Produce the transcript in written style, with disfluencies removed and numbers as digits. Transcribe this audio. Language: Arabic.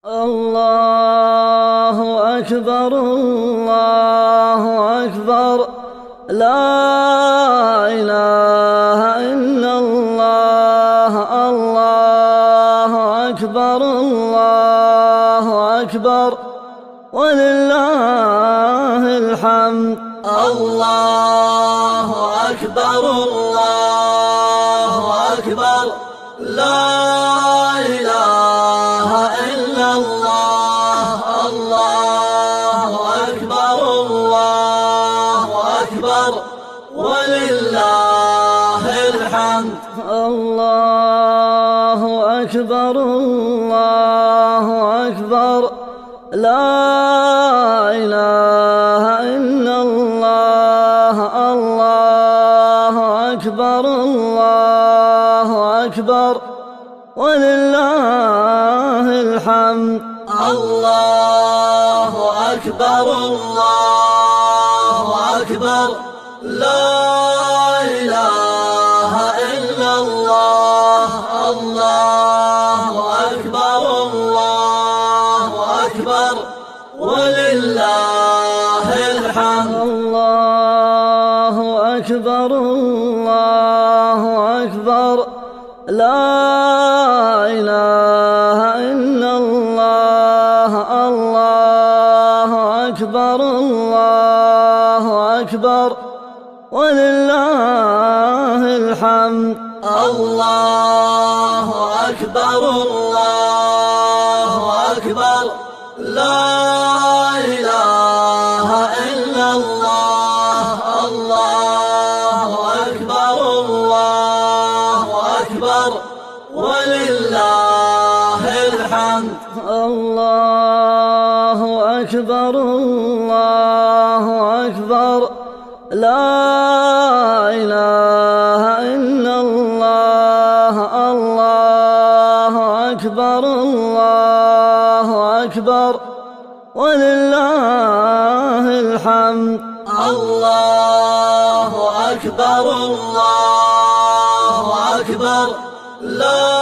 الله أكبر الله أكبر لا إله إلا الله الله أكبر الله أكبر ولله الحمد الله أكبر الله أكبر لا إله إلا الله الله أكبر الله أكبر ولله الحمد الله أكبر الله أكبر لا إله إلا الله الله أكبر الله أكبر ولله الحمد الله أكبر الله أكبر لا إله إلا الله الله أكبر الله أكبر ولله الحمد الله أكبر الله أكبر لا إله إلا الله الله أكبر الله أكبر ولله الحمد الله أكبر الله أكبر لا إله إلا الله الله أكبر الله أكبر ولله الحمد الله أكبر الله أكبر لا إله إلا الله الله أكبر الله أكبر ولله الحمد الله أكبر الله أكبر لا